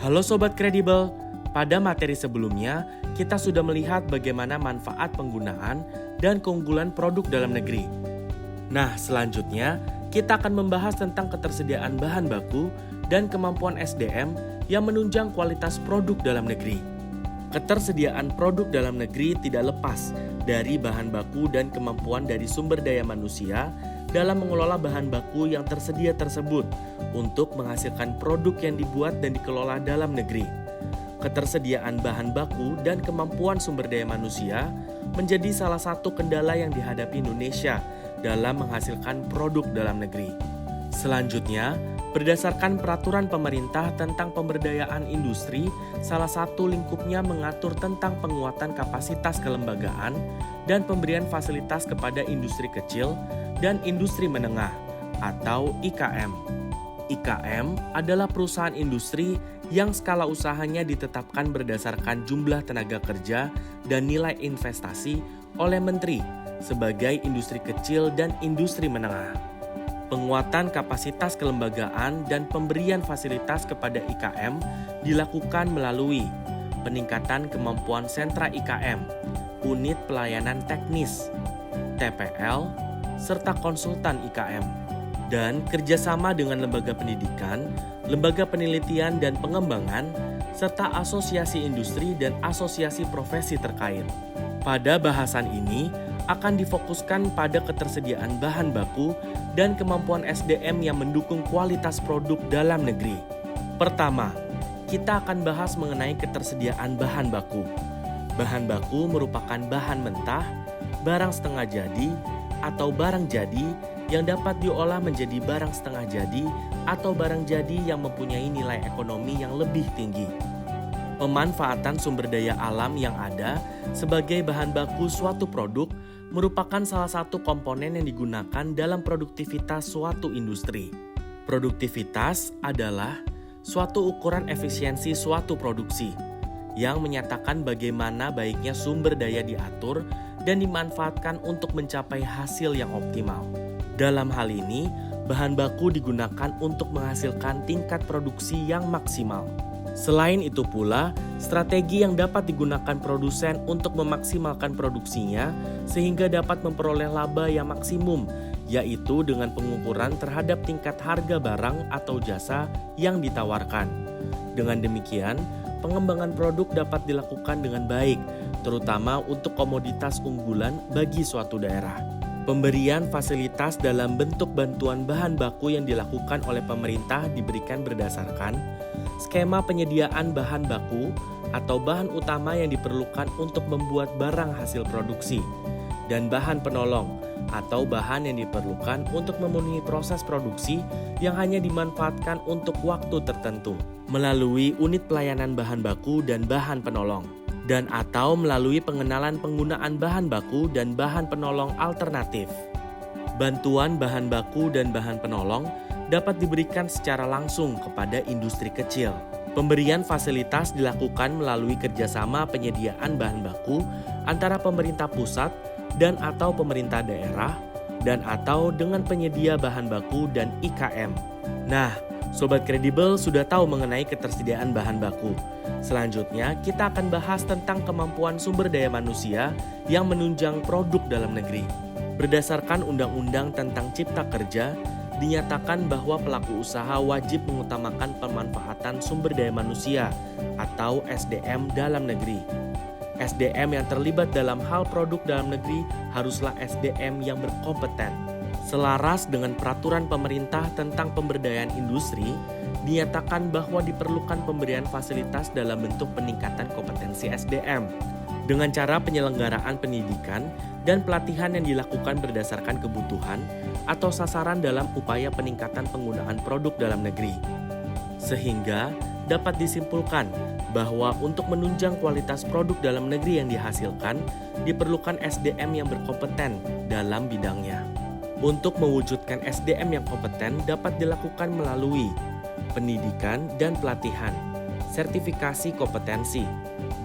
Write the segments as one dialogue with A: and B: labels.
A: Halo Sobat Kredibel, pada materi sebelumnya kita sudah melihat bagaimana manfaat penggunaan dan keunggulan produk dalam negeri. Nah, selanjutnya kita akan membahas tentang ketersediaan bahan baku dan kemampuan SDM yang menunjang kualitas produk dalam negeri. Ketersediaan produk dalam negeri tidak lepas dari bahan baku dan kemampuan dari sumber daya manusia dalam mengelola bahan baku yang tersedia tersebut untuk menghasilkan produk yang dibuat dan dikelola dalam negeri. Ketersediaan bahan baku dan kemampuan sumber daya manusia menjadi salah satu kendala yang dihadapi Indonesia dalam menghasilkan produk dalam negeri. Selanjutnya, berdasarkan peraturan pemerintah tentang pemberdayaan industri, salah satu lingkupnya mengatur tentang penguatan kapasitas kelembagaan dan pemberian fasilitas kepada industri kecil dan industri menengah atau IKM. IKM adalah perusahaan industri yang skala usahanya ditetapkan berdasarkan jumlah tenaga kerja dan nilai investasi oleh Menteri sebagai industri kecil dan industri menengah. Penguatan kapasitas kelembagaan dan pemberian fasilitas kepada IKM dilakukan melalui peningkatan kemampuan sentra IKM, unit pelayanan teknis, TPL, serta konsultan IKM, dan kerjasama dengan lembaga pendidikan, lembaga penelitian dan pengembangan, serta asosiasi industri dan asosiasi profesi terkait. Pada bahasan ini akan difokuskan pada ketersediaan bahan baku dan kemampuan SDM yang mendukung kualitas produk dalam negeri. Pertama, kita akan bahas mengenai ketersediaan bahan baku. Bahan baku merupakan bahan mentah, barang setengah jadi, atau barang jadi yang dapat diolah menjadi barang setengah jadi atau barang jadi yang mempunyai nilai ekonomi yang lebih tinggi. Pemanfaatan sumber daya alam yang ada sebagai bahan baku suatu produk merupakan salah satu komponen yang digunakan dalam produktivitas suatu industri. Produktivitas adalah suatu ukuran efisiensi suatu produksi yang menyatakan bagaimana baiknya sumber daya diatur dan dimanfaatkan untuk mencapai hasil yang optimal. Dalam hal ini, bahan baku digunakan untuk menghasilkan tingkat produksi yang maksimal. Selain itu pula, strategi yang dapat digunakan produsen untuk memaksimalkan produksinya sehingga dapat memperoleh laba yang maksimum, yaitu dengan pengukuran terhadap tingkat harga barang atau jasa yang ditawarkan. Dengan demikian, pengembangan produk dapat dilakukan dengan baik, terutama untuk komoditas unggulan bagi suatu daerah. Pemberian fasilitas dalam bentuk bantuan bahan baku yang dilakukan oleh pemerintah diberikan berdasarkan skema penyediaan bahan baku atau bahan utama yang diperlukan untuk membuat barang hasil produksi, dan bahan penolong atau bahan yang diperlukan untuk memenuhi proses produksi yang hanya dimanfaatkan untuk waktu tertentu melalui unit pelayanan bahan baku dan bahan penolong, dan atau melalui pengenalan penggunaan bahan baku dan bahan penolong alternatif. Bantuan bahan baku dan bahan penolong dapat diberikan secara langsung kepada industri kecil. Pemberian fasilitas dilakukan melalui kerjasama penyediaan bahan baku antara pemerintah pusat dan atau pemerintah daerah dan atau dengan penyedia bahan baku dan IKM. Nah, Sobat Kredibel sudah tahu mengenai ketersediaan bahan baku. Selanjutnya, kita akan bahas tentang kemampuan sumber daya manusia yang menunjang produk dalam negeri. Berdasarkan Undang-Undang tentang Cipta Kerja, dinyatakan bahwa pelaku usaha wajib mengutamakan pemanfaatan sumber daya manusia atau SDM dalam negeri. SDM yang terlibat dalam hal produk dalam negeri haruslah SDM yang berkompeten. Selaras dengan peraturan pemerintah tentang pemberdayaan industri, dinyatakan bahwa diperlukan pemberian fasilitas dalam bentuk peningkatan kompetensi SDM dengan cara penyelenggaraan pendidikan dan pelatihan yang dilakukan berdasarkan kebutuhan atau sasaran dalam upaya peningkatan penggunaan produk dalam negeri. Sehingga dapat disimpulkan bahwa untuk menunjang kualitas produk dalam negeri yang dihasilkan, diperlukan SDM yang berkompeten dalam bidangnya. Untuk mewujudkan SDM yang kompeten dapat dilakukan melalui pendidikan dan pelatihan, sertifikasi kompetensi,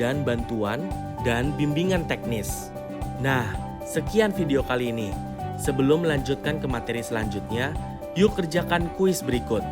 A: dan bantuan dan bimbingan teknis. Nah, sekian video kali ini. Sebelum melanjutkan ke materi selanjutnya, yuk kerjakan kuis berikut.